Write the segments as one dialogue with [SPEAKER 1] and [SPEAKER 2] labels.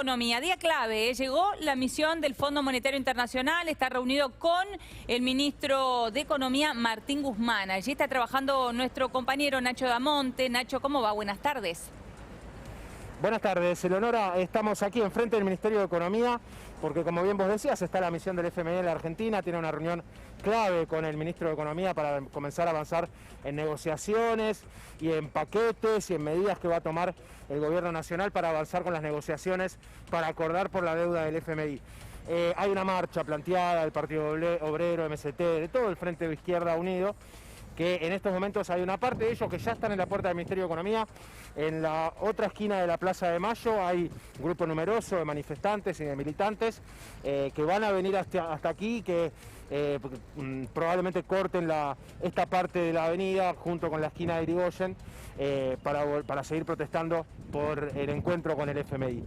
[SPEAKER 1] Economía, día clave, llegó la misión del Fondo Monetario Internacional, está reunido con el ministro de Economía, Martín Guzmán. Allí está trabajando nuestro compañero Nacho Damonte. Nacho, ¿cómo va? Buenas tardes.
[SPEAKER 2] Buenas tardes, Eleonora. Estamos aquí enfrente del Ministerio de Economía porque, como bien vos decías, está la misión del FMI en la Argentina. Tiene una reunión clave con el ministro de Economía para comenzar a avanzar en negociaciones y en paquetes y en medidas que va a tomar el gobierno nacional para avanzar con las negociaciones para acordar por la deuda del FMI. Hay una marcha planteada del Partido Obrero, MST, de todo el Frente de Izquierda Unido, que en estos momentos hay una parte de ellos que ya están en la puerta del Ministerio de Economía. En la otra esquina de la Plaza de Mayo hay un grupo numeroso de manifestantes y de militantes que van a venir hasta aquí, que probablemente corten esta parte de la avenida junto con la esquina de Irigoyen para seguir protestando por el encuentro con el FMI.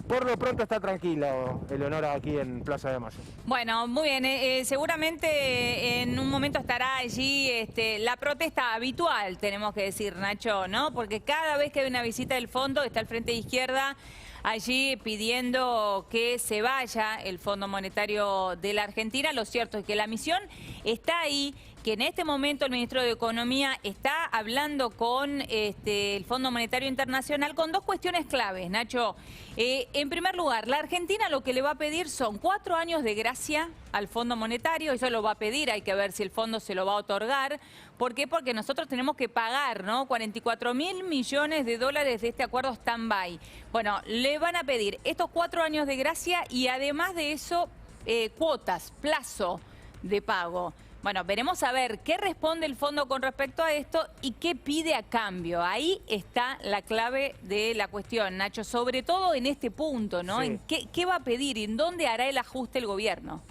[SPEAKER 2] Por lo pronto está tranquilo, Eleonora, aquí en Plaza de Mayo.
[SPEAKER 1] Bueno, muy bien. Seguramente en un momento estará allí la protesta habitual, tenemos que decir, Nacho, ¿no? Porque cada vez que hay una visita del fondo está el Frente de Izquierda allí pidiendo que se vaya el Fondo Monetario de la Argentina. Lo cierto es que la misión está ahí, que en este momento el ministro de Economía está hablando con el Fondo Monetario Internacional con dos cuestiones claves, Nacho. En primer lugar, la Argentina lo que le va a pedir son 4 años de gracia al Fondo Monetario. Eso lo va a pedir, hay que ver si el fondo se lo va a otorgar. ¿Por qué? Porque nosotros tenemos que pagar, ¿no? 44.000 millones de dólares de este acuerdo stand-by. Bueno, le van a pedir estos 4 años de gracia y además de eso, cuotas, plazo de pago. Bueno, veremos a ver qué responde el fondo con respecto a esto y qué pide a cambio. Ahí está la clave de la cuestión, Nacho, sobre todo en este punto, ¿no?
[SPEAKER 2] Sí.
[SPEAKER 1] ¿En qué va a pedir? ¿En dónde hará el ajuste el gobierno?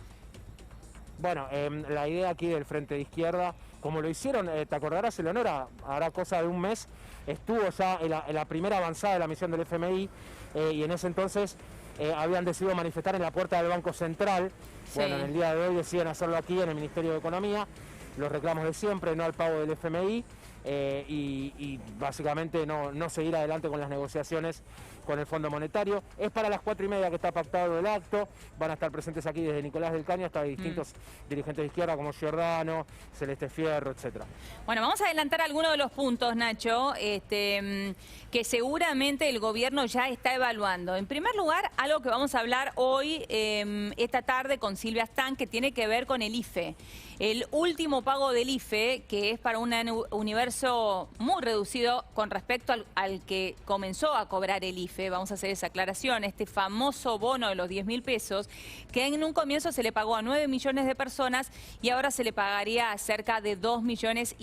[SPEAKER 2] Bueno, la idea aquí del Frente de Izquierda, como lo hicieron, te acordarás, Eleonora, hará cosa de un mes, estuvo ya en la primera avanzada de la misión del FMI y en ese entonces habían decidido manifestar en la puerta del Banco Central. Sí. Bueno, en el día de hoy deciden hacerlo aquí en el Ministerio de Economía, los reclamos de siempre, no al pago del FMI y básicamente no seguir adelante con las negociaciones con el Fondo Monetario. Es para las 4:30 que está pactado el acto. Van a estar presentes aquí desde Nicolás del Caño hasta distintos dirigentes de izquierda como Giordano, Celeste Fierro, etcétera.
[SPEAKER 1] Bueno, vamos a adelantar algunos de los puntos, Nacho, que seguramente el gobierno ya está evaluando. En primer lugar, algo que vamos a hablar hoy, esta tarde, con Silvia Stan, que tiene que ver con el IFE. El último pago del IFE, que es para un universo muy reducido con respecto al que comenzó a cobrar el IFE. Vamos a hacer esa aclaración. Este famoso bono de los 10.000 pesos, que en un comienzo se le pagó a 9 millones de personas y ahora se le pagaría a cerca de 2,5 millones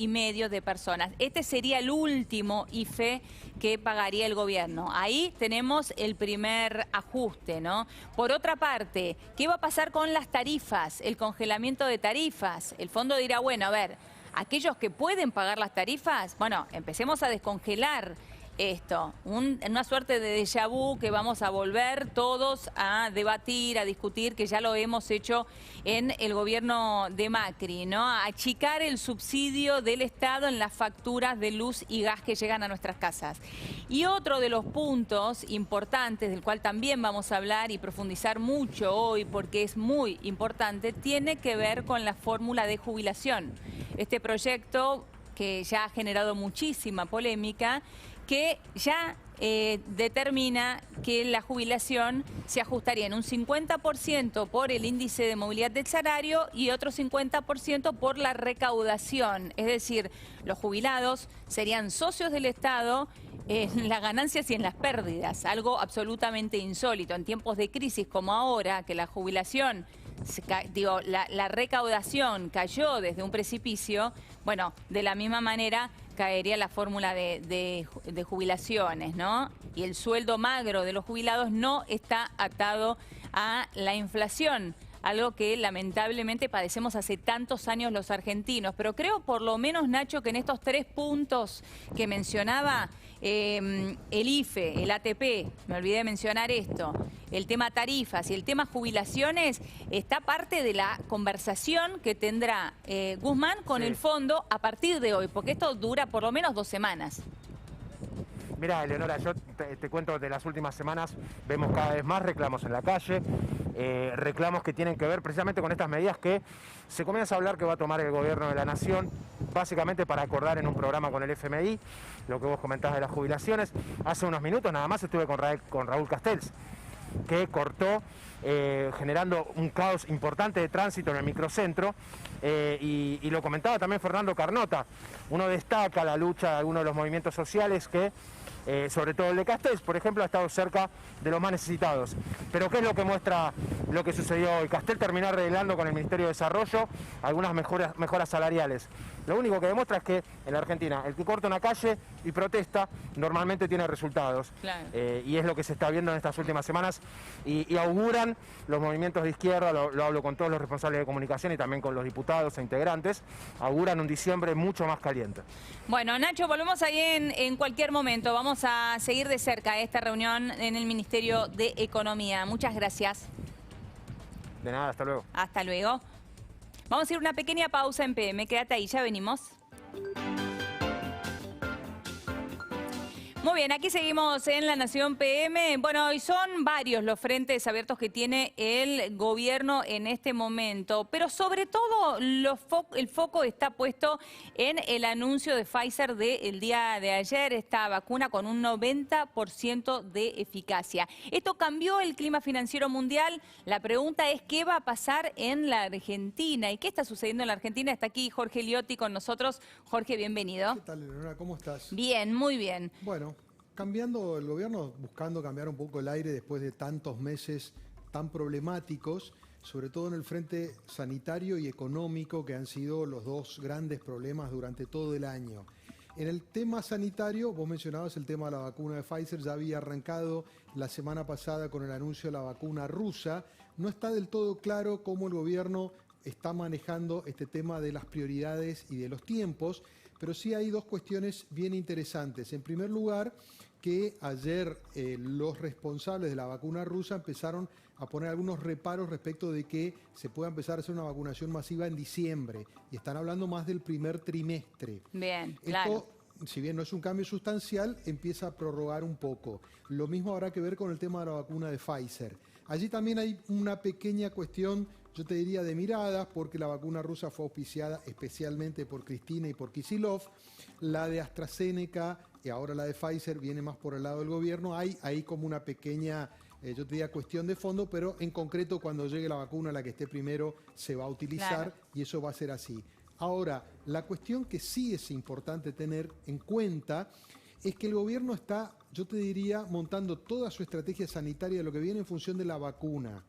[SPEAKER 1] de personas. Este sería el último IFE que pagaría el gobierno. Ahí tenemos el primer ajuste, ¿no? Por otra parte, ¿qué va a pasar con las tarifas? El congelamiento de tarifas. El fondo dirá, bueno, a ver, aquellos que pueden pagar las tarifas, bueno, empecemos a descongelar esto, una suerte de déjà vu que vamos a volver todos a debatir, a discutir, que ya lo hemos hecho en el gobierno de Macri, ¿no? A achicar el subsidio del Estado en las facturas de luz y gas que llegan a nuestras casas. Y otro de los puntos importantes, del cual también vamos a hablar y profundizar mucho hoy, porque es muy importante, tiene que ver con la fórmula de jubilación. Este proyecto que ya ha generado muchísima polémica, que ya determina que la jubilación se ajustaría en un 50% por el índice de movilidad del salario y otro 50% por la recaudación. Es decir, los jubilados serían socios del Estado en las ganancias y en las pérdidas, algo absolutamente insólito. En tiempos de crisis como ahora, que la jubilación, la recaudación cayó desde un precipicio, bueno, de la misma manera caería la fórmula de jubilaciones, ¿no? Y el sueldo magro de los jubilados no está atado a la inflación, algo que lamentablemente padecemos hace tantos años los argentinos. Pero creo, por lo menos, Nacho, que en estos 3 puntos que mencionaba, el IFE, el ATP, me olvidé de mencionar esto, el tema tarifas y el tema jubilaciones, está parte de la conversación que tendrá Guzmán con el fondo a partir de hoy, porque esto dura por lo menos 2 semanas.
[SPEAKER 2] Mira, Eleonora, yo te cuento de las últimas semanas, vemos cada vez más reclamos en la calle, reclamos que tienen que ver precisamente con estas medidas que se comienza a hablar que va a tomar el gobierno de la nación, básicamente para acordar en un programa con el FMI, lo que vos comentabas de las jubilaciones. Hace unos minutos nada más estuve con Raúl Castells, que cortó, generando un caos importante de tránsito en el microcentro, y lo comentaba también Fernando Carnota. Uno destaca la lucha de algunos de los movimientos sociales que, sobre todo el de Castells, por ejemplo, ha estado cerca de los más necesitados. Pero ¿qué es lo que muestra lo que sucedió hoy? Castells terminó arreglando con el Ministerio de Desarrollo algunas mejoras salariales. Lo único que demuestra es que en la Argentina el que corta una calle y protesta normalmente tiene resultados.
[SPEAKER 1] Claro.
[SPEAKER 2] Y es lo que se está viendo en estas últimas semanas y auguran los movimientos de izquierda, lo hablo con todos los responsables de comunicación y también con los diputados e integrantes, auguran un diciembre mucho más caliente.
[SPEAKER 1] Bueno, Nacho, volvemos ahí en cualquier momento. Vamos a seguir de cerca esta reunión en el Ministerio de Economía. Muchas gracias.
[SPEAKER 2] De nada, hasta luego.
[SPEAKER 1] Hasta luego. Vamos a ir a una pequeña pausa en PM. Quédate ahí, ya venimos. Muy bien, aquí seguimos en La Nación PM. Bueno, y son varios los frentes abiertos que tiene el gobierno en este momento, pero sobre todo el foco está puesto en el anuncio de Pfizer del día de ayer, esta vacuna con un 90% de eficacia. Esto cambió el clima financiero mundial. La pregunta es qué va a pasar en la Argentina y qué está sucediendo en la Argentina. Está aquí Jorge Liotti con nosotros. Jorge, bienvenido.
[SPEAKER 3] ¿Qué tal, Eleonora? ¿Cómo estás?
[SPEAKER 1] Bien, muy bien.
[SPEAKER 3] Bueno, cambiando el gobierno, buscando cambiar un poco el aire después de tantos meses tan problemáticos, sobre todo en el frente sanitario y económico, que han sido los dos grandes problemas durante todo el año. En el tema sanitario, vos mencionabas el tema de la vacuna de Pfizer, ya había arrancado la semana pasada con el anuncio de la vacuna rusa. No está del todo claro cómo el gobierno está manejando este tema de las prioridades y de los tiempos, pero sí hay dos cuestiones bien interesantes. En primer lugar, que ayer los responsables de la vacuna rusa empezaron a poner algunos reparos respecto de que se pueda empezar a hacer una vacunación masiva en diciembre, y están hablando más del primer trimestre.
[SPEAKER 1] Bien,
[SPEAKER 3] Esto,
[SPEAKER 1] claro.
[SPEAKER 3] si bien no es un cambio sustancial, empieza a prorrogar un poco. Lo mismo habrá que ver con el tema de la vacuna de Pfizer. Allí también hay una pequeña cuestión, yo te diría, de miradas, porque la vacuna rusa fue auspiciada especialmente por Cristina y por Kicillof. La de AstraZeneca y ahora la de Pfizer viene más por el lado del gobierno. Hay ahí como una pequeña, yo te diría, cuestión de fondo, pero en concreto cuando llegue la vacuna, la que esté primero, se va a utilizar,
[SPEAKER 1] Claro.
[SPEAKER 3] y eso va a ser así. Ahora, la cuestión que sí es importante tener en cuenta es que el gobierno está, yo te diría, montando toda su estrategia sanitaria de lo que viene en función de la vacuna.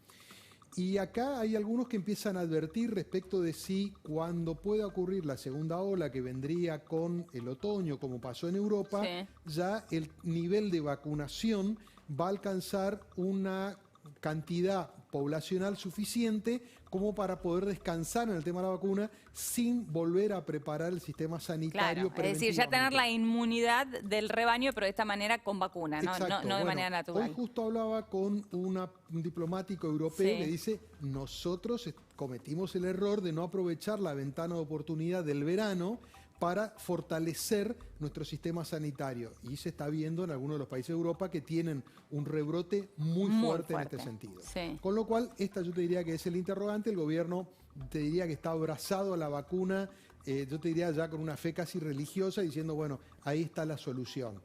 [SPEAKER 3] Y acá hay algunos que empiezan a advertir respecto de si cuando pueda ocurrir la segunda ola que vendría con el otoño, como pasó en Europa,
[SPEAKER 1] Sí.
[SPEAKER 3] ya el nivel de vacunación va a alcanzar una cantidad poblacional suficiente como para poder descansar en el tema de la vacuna sin volver a preparar el sistema sanitario.
[SPEAKER 1] Claro, es decir, ya tener la inmunidad del rebaño, pero de esta manera con vacuna, no,
[SPEAKER 3] Exacto.
[SPEAKER 1] no de
[SPEAKER 3] Bueno,
[SPEAKER 1] manera natural.
[SPEAKER 3] Hoy justo hablaba con un diplomático europeo
[SPEAKER 1] Sí.
[SPEAKER 3] que dice, nosotros cometimos el error de no aprovechar la ventana de oportunidad del verano para fortalecer nuestro sistema sanitario. Y se está viendo en algunos de los países de Europa que tienen un rebrote muy fuerte en este sentido.
[SPEAKER 1] Sí.
[SPEAKER 3] Con lo cual, esta yo te diría que es el interrogante. El gobierno te diría que está abrazado a la vacuna, yo te diría ya con una fe casi religiosa, diciendo, bueno, ahí está la solución.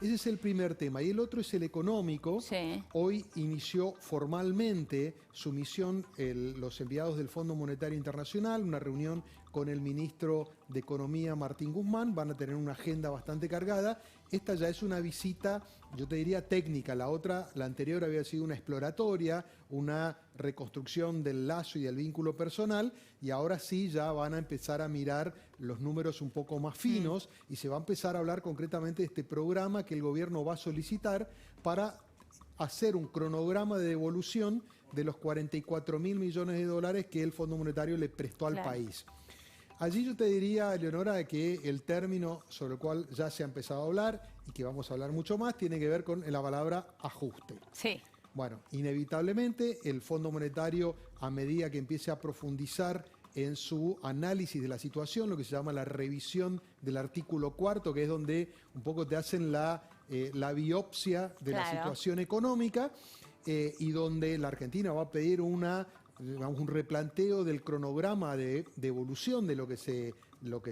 [SPEAKER 3] Ese es el primer tema. Y el otro es el económico.
[SPEAKER 1] Sí.
[SPEAKER 3] Hoy inició formalmente su misión los enviados del Fondo Monetario Internacional, una reunión con el ministro de Economía, Martín Guzmán. Van a tener una agenda bastante cargada. Esta ya es una visita, yo te diría, técnica. La anterior había sido una exploratoria, una reconstrucción del lazo y del vínculo personal, y ahora sí ya van a empezar a mirar los números un poco más finos y se va a empezar a hablar concretamente de este programa que el gobierno va a solicitar para hacer un cronograma de devolución de los 44.000 millones de dólares que el Fondo Monetario le prestó al país. Allí yo te diría, Eleonora, que el término sobre el cual ya se ha empezado a hablar y que vamos a hablar mucho más tiene que ver con la palabra ajuste.
[SPEAKER 1] Sí.
[SPEAKER 3] Bueno, inevitablemente el Fondo Monetario, a medida que empiece a profundizar en su análisis de la situación, lo que se llama la revisión del artículo 4, que es donde un poco te hacen la la biopsia de la
[SPEAKER 1] Claro.
[SPEAKER 3] situación económica y donde la Argentina va a pedir un replanteo del cronograma de evolución de lo que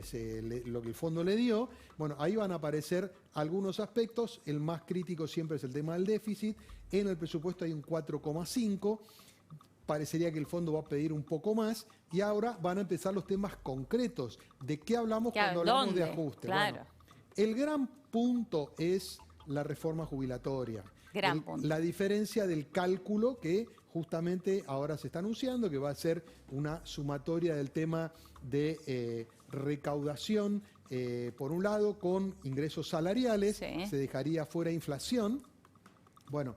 [SPEAKER 3] el fondo le dio. Bueno, ahí van a aparecer algunos aspectos. El más crítico siempre es el tema del déficit. En el presupuesto hay un 4,5. Parecería que el fondo va a pedir un poco más. Y ahora van a empezar los temas concretos. ¿De qué hablamos
[SPEAKER 1] Claro,
[SPEAKER 3] cuando hablamos de
[SPEAKER 1] ¿dónde?
[SPEAKER 3] ajuste?
[SPEAKER 1] Claro.
[SPEAKER 3] Bueno, el gran punto es la reforma jubilatoria.
[SPEAKER 1] Gran punto.
[SPEAKER 3] La diferencia del cálculo que justamente ahora se está anunciando, que va a ser una sumatoria del tema de recaudación, por un lado, con ingresos salariales,
[SPEAKER 1] Sí.
[SPEAKER 3] se dejaría fuera inflación. Bueno,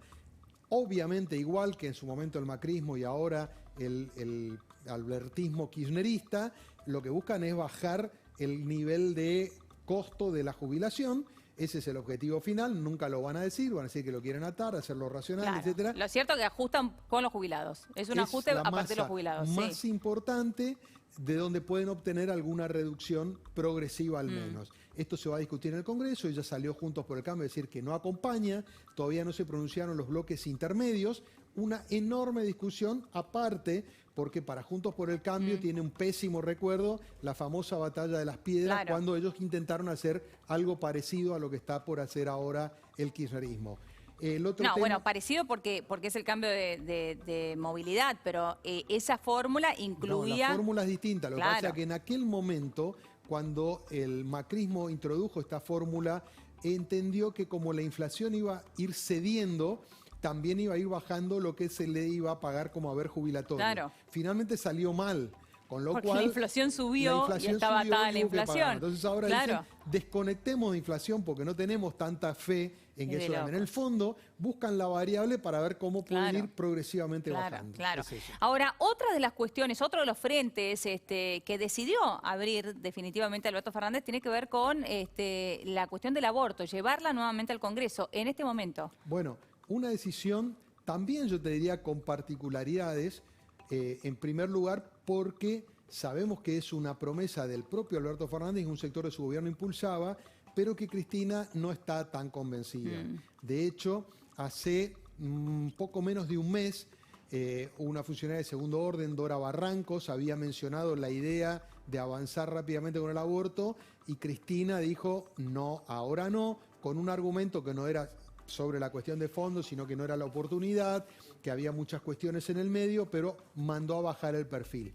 [SPEAKER 3] obviamente igual que en su momento el macrismo y ahora el albertismo kirchnerista, lo que buscan es bajar el nivel de costo de la jubilación. Ese es el objetivo final, nunca lo van a decir que lo quieren atar, hacerlo racional,
[SPEAKER 1] Claro.
[SPEAKER 3] etcétera.
[SPEAKER 1] Lo cierto es que ajustan con los jubilados. Es un ajuste
[SPEAKER 3] la
[SPEAKER 1] a partir de los
[SPEAKER 3] masa
[SPEAKER 1] jubilados.
[SPEAKER 3] más
[SPEAKER 1] Sí.
[SPEAKER 3] importante de donde pueden obtener alguna reducción progresiva al menos. Esto se va a discutir en el Congreso y ya salió Juntos por el Cambio a decir que no acompaña, todavía no se pronunciaron los bloques intermedios, una enorme discusión aparte porque para Juntos por el Cambio tiene un pésimo recuerdo la famosa batalla de las piedras,
[SPEAKER 1] Claro.
[SPEAKER 3] cuando ellos intentaron hacer algo parecido a lo que está por hacer ahora el kirchnerismo. El otro
[SPEAKER 1] No,
[SPEAKER 3] tema-
[SPEAKER 1] bueno, parecido porque es el cambio de movilidad, pero esa fórmula
[SPEAKER 3] No,
[SPEAKER 1] incluía...
[SPEAKER 3] la fórmula es distinta. Lo que
[SPEAKER 1] Claro.
[SPEAKER 3] pasa es que en aquel momento, cuando el macrismo introdujo esta fórmula, entendió que como la inflación iba a ir cediendo, también iba a ir bajando lo que se le iba a pagar como haber jubilatorio.
[SPEAKER 1] Claro.
[SPEAKER 3] Finalmente salió mal. Con lo
[SPEAKER 1] Porque
[SPEAKER 3] cual,
[SPEAKER 1] la inflación subió
[SPEAKER 3] la inflación
[SPEAKER 1] y estaba
[SPEAKER 3] subió
[SPEAKER 1] atada a
[SPEAKER 3] y
[SPEAKER 1] la
[SPEAKER 3] hubo que pagar.
[SPEAKER 1] inflación.
[SPEAKER 3] Entonces ahora
[SPEAKER 1] Claro.
[SPEAKER 3] dicen, desconectemos de inflación porque no tenemos tanta fe en
[SPEAKER 1] Es
[SPEAKER 3] que
[SPEAKER 1] de
[SPEAKER 3] eso gane. En el
[SPEAKER 1] locos.
[SPEAKER 3] fondo, buscan la variable para ver cómo pueden
[SPEAKER 1] Claro.
[SPEAKER 3] ir progresivamente
[SPEAKER 1] Claro,
[SPEAKER 3] bajando.
[SPEAKER 1] claro.
[SPEAKER 3] Es eso.
[SPEAKER 1] Ahora, otra de las cuestiones, otro de los frentes que decidió abrir definitivamente Alberto Fernández tiene que ver con la cuestión del aborto, llevarla nuevamente al Congreso en este momento.
[SPEAKER 3] Bueno, una decisión también yo te diría con particularidades, en primer lugar porque sabemos que es una promesa del propio Alberto Fernández y un sector de su gobierno impulsaba, pero que Cristina no está tan convencida. De hecho, hace poco menos de un mes, una funcionaria de segundo orden, Dora Barrancos, había mencionado la idea de avanzar rápidamente con el aborto y Cristina dijo no, ahora no, con un argumento que no era sobre la cuestión de fondo, sino que no era la oportunidad, que había muchas cuestiones en el medio, pero mandó a bajar el perfil.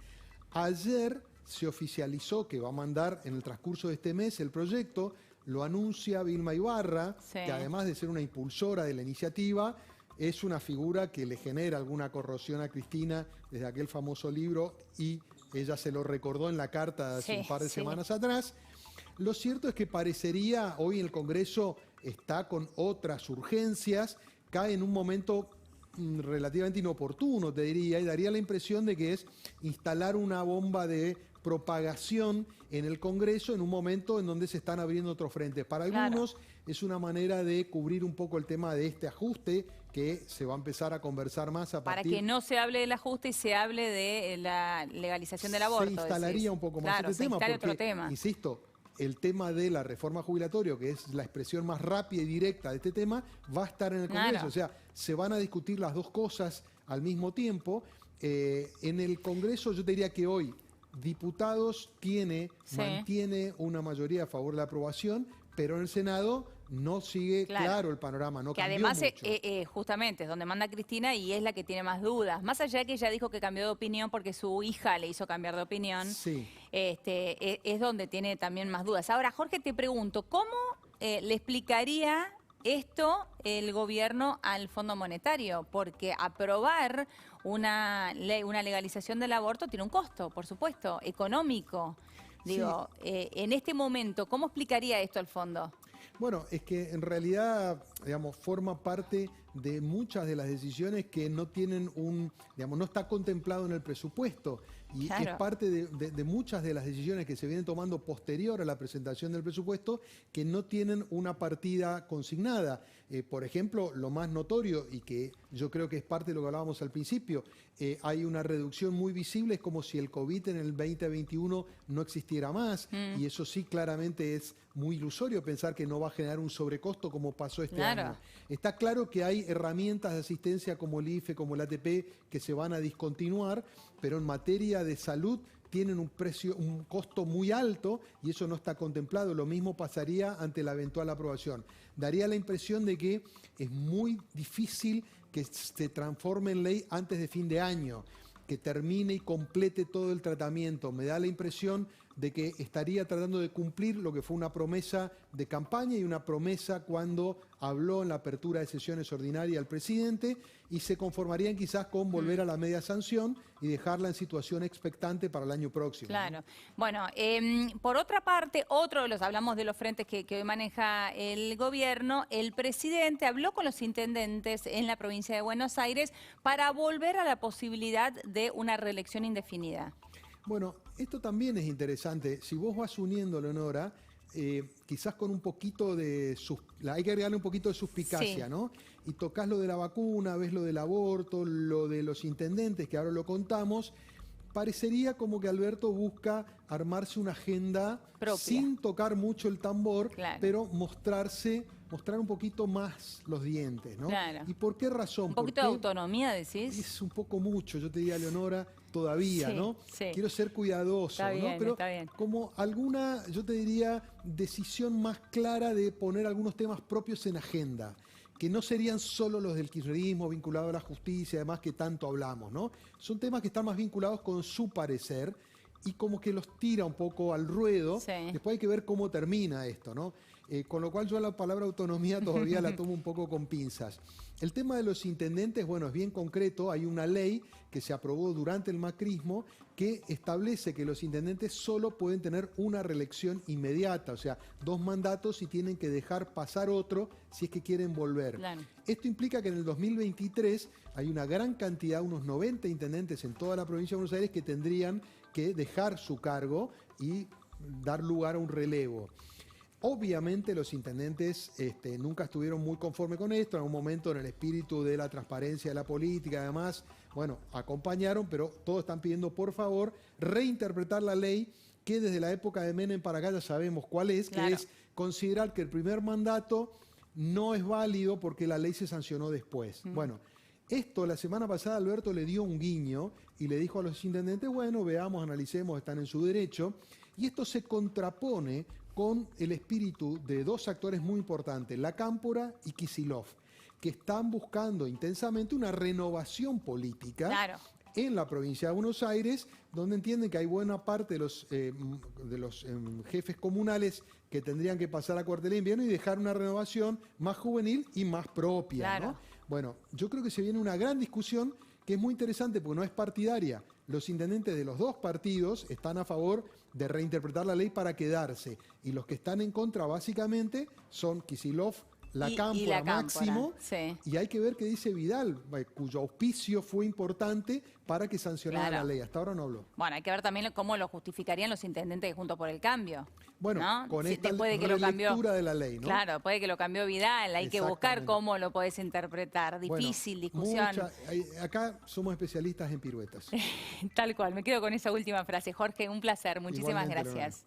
[SPEAKER 3] Ayer se oficializó que va a mandar en el transcurso de este mes el proyecto, lo anuncia Vilma Ibarra,
[SPEAKER 1] Sí.
[SPEAKER 3] que además de ser una impulsora de la iniciativa, es una figura que le genera alguna corrosión a Cristina desde aquel famoso libro y ella se lo recordó en la carta de hace
[SPEAKER 1] Sí,
[SPEAKER 3] un par de
[SPEAKER 1] sí.
[SPEAKER 3] semanas atrás. Lo cierto es que parecería, hoy el Congreso está con otras urgencias, cae en un momento relativamente inoportuno, te diría, y daría la impresión de que es instalar una bomba de propagación en el Congreso en un momento en donde se están abriendo otros frentes. Para algunos es una manera de cubrir un poco el tema de este ajuste que se va a empezar a conversar más a
[SPEAKER 1] Para
[SPEAKER 3] partir...
[SPEAKER 1] que no se hable del ajuste y se hable de la legalización del aborto.
[SPEAKER 3] Se instalaría
[SPEAKER 1] decís.
[SPEAKER 3] un poco más
[SPEAKER 1] Claro,
[SPEAKER 3] este
[SPEAKER 1] se
[SPEAKER 3] tema
[SPEAKER 1] instala
[SPEAKER 3] porque,
[SPEAKER 1] otro tema.
[SPEAKER 3] insisto, el tema de la reforma jubilatoria, que es la expresión más rápida y directa de este tema, va a estar en el Congreso.
[SPEAKER 1] Claro.
[SPEAKER 3] O sea, se van a discutir las dos cosas al mismo tiempo. En el Congreso yo te diría que hoy Diputados mantiene una mayoría a favor de la aprobación, pero en el Senado no sigue claro el panorama, no
[SPEAKER 1] Que
[SPEAKER 3] cambió
[SPEAKER 1] además
[SPEAKER 3] mucho.
[SPEAKER 1] justamente es donde manda Cristina y es la que tiene más dudas. Más allá de que ella dijo que cambió de opinión porque su hija le hizo cambiar de opinión,
[SPEAKER 3] Sí.
[SPEAKER 1] es donde tiene también más dudas. Ahora, Jorge, te pregunto, ¿cómo le explicaría esto el gobierno al Fondo Monetario? Porque aprobar una ley, una legalización del aborto tiene un costo, por supuesto, económico. Digo, en este momento, ¿cómo explicaría esto al fondo?
[SPEAKER 3] Bueno, es que en realidad, digamos, forma parte de muchas de las decisiones que no tienen no está contemplado en el presupuesto. Y
[SPEAKER 1] Claro.
[SPEAKER 3] es parte de muchas de las decisiones que se vienen tomando posterior a la presentación del presupuesto que no tienen una partida consignada. Por ejemplo, lo más notorio y que yo creo que es parte de lo que hablábamos al principio, hay una reducción muy visible, es como si el COVID en el 2021 no existiera más, y eso sí claramente es muy ilusorio pensar que no va a generar un sobrecosto como pasó este
[SPEAKER 1] Claro.
[SPEAKER 3] año. Está claro que hay herramientas de asistencia como el IFE, como el ATP, que se van a discontinuar, pero en materia de salud tienen un costo muy alto y eso no está contemplado. Lo mismo pasaría ante la eventual aprobación. Daría la impresión de que es muy difícil que se transforme en ley antes de fin de año, que termine y complete todo el tratamiento. Me da la impresión de que estaría tratando de cumplir lo que fue una promesa de campaña y una promesa cuando habló en la apertura de sesiones ordinarias al presidente, y se conformarían quizás con volver a la media sanción y dejarla en situación expectante para el año próximo.
[SPEAKER 1] Claro. Bueno, por otra parte, hablamos de los frentes que hoy maneja el gobierno, el presidente habló con los intendentes en la provincia de Buenos Aires para volver a la posibilidad de una reelección indefinida.
[SPEAKER 3] Bueno, esto también es interesante. Si vos vas uniendo, Leonora, quizás con un poquito hay que agregarle un poquito de suspicacia,
[SPEAKER 1] Sí.
[SPEAKER 3] ¿no? Y tocas lo de la vacuna, ves lo del aborto, lo de los intendentes, que ahora lo contamos. Parecería como que Alberto busca armarse una agenda
[SPEAKER 1] Propia.
[SPEAKER 3] sin tocar mucho el tambor,
[SPEAKER 1] Claro.
[SPEAKER 3] pero mostrar un poquito más los dientes, ¿no?
[SPEAKER 1] Claro.
[SPEAKER 3] ¿Y por qué razón?
[SPEAKER 1] Un poquito de
[SPEAKER 3] Porque
[SPEAKER 1] autonomía, decís.
[SPEAKER 3] es un poco mucho, yo te diría, Leonora, todavía,
[SPEAKER 1] Sí,
[SPEAKER 3] ¿no?
[SPEAKER 1] sí.
[SPEAKER 3] Quiero ser cuidadoso,
[SPEAKER 1] Está bien,
[SPEAKER 3] ¿no? Pero
[SPEAKER 1] está bien.
[SPEAKER 3] como alguna, yo te diría, decisión más clara de poner algunos temas propios en agenda, que no serían solo los del kirchnerismo vinculados a la justicia, además que tanto hablamos, ¿no? Son temas que están más vinculados con su parecer y como que los tira un poco al ruedo.
[SPEAKER 1] Sí.
[SPEAKER 3] Después hay que ver cómo termina esto, ¿no? Con lo cual yo la palabra autonomía todavía la tomo un poco con pinzas. El tema de los intendentes, bueno, es bien concreto. Hay una ley que se aprobó durante el macrismo que establece que los intendentes solo pueden tener una reelección inmediata, o sea, 2 mandatos y tienen que dejar pasar otro si es que quieren volver.
[SPEAKER 1] Claro.
[SPEAKER 3] Esto implica que en el 2023 hay una gran cantidad, unos 90 intendentes en toda la provincia de Buenos Aires que tendrían que dejar su cargo y dar lugar a un relevo. Obviamente los intendentes nunca estuvieron muy conformes con esto, en algún momento en el espíritu de la transparencia de la política, además, bueno, acompañaron, pero todos están pidiendo por favor reinterpretar la ley que desde la época de Menem para acá ya sabemos cuál es,
[SPEAKER 1] Claro.
[SPEAKER 3] que es considerar que el primer mandato no es válido porque la ley se sancionó después. Bueno, esto la semana pasada Alberto le dio un guiño y le dijo a los intendentes, bueno, veamos, analicemos, están en su derecho, y esto se contrapone con el espíritu de 2 actores muy importantes, La Cámpora y Kicillof, que están buscando intensamente una renovación política
[SPEAKER 1] Claro.
[SPEAKER 3] en la provincia de Buenos Aires, donde entienden que hay buena parte de los jefes comunales que tendrían que pasar a cuartel de invierno y dejar una renovación más juvenil y más propia,
[SPEAKER 1] Claro.
[SPEAKER 3] ¿no? Bueno, yo creo que se viene una gran discusión que es muy interesante porque no es partidaria. Los intendentes de los 2 partidos están a favor de reinterpretar la ley para quedarse, y los que están en contra básicamente son Kicillof, La
[SPEAKER 1] Y
[SPEAKER 3] Cámpora
[SPEAKER 1] La Cámpora,
[SPEAKER 3] máximo,
[SPEAKER 1] sí.
[SPEAKER 3] y hay que ver qué dice Vidal, cuyo auspicio fue importante para que sancionara
[SPEAKER 1] Claro.
[SPEAKER 3] la ley. Hasta ahora no habló.
[SPEAKER 1] Bueno, hay que ver también cómo lo justificarían los intendentes de Juntos por el Cambio.
[SPEAKER 3] Bueno,
[SPEAKER 1] ¿no?
[SPEAKER 3] con
[SPEAKER 1] Si
[SPEAKER 3] esta
[SPEAKER 1] después de que lo cambió,
[SPEAKER 3] relectura de la ley, ¿no?
[SPEAKER 1] Claro, puede que lo cambió Vidal, hay que buscar
[SPEAKER 3] Exactamente.
[SPEAKER 1] cómo lo podés interpretar.
[SPEAKER 3] Bueno,
[SPEAKER 1] Difícil discusión.
[SPEAKER 3] acá somos especialistas en piruetas.
[SPEAKER 1] Tal cual, me quedo con esa última frase. Jorge, un placer, muchísimas
[SPEAKER 3] Igualmente,
[SPEAKER 1] gracias.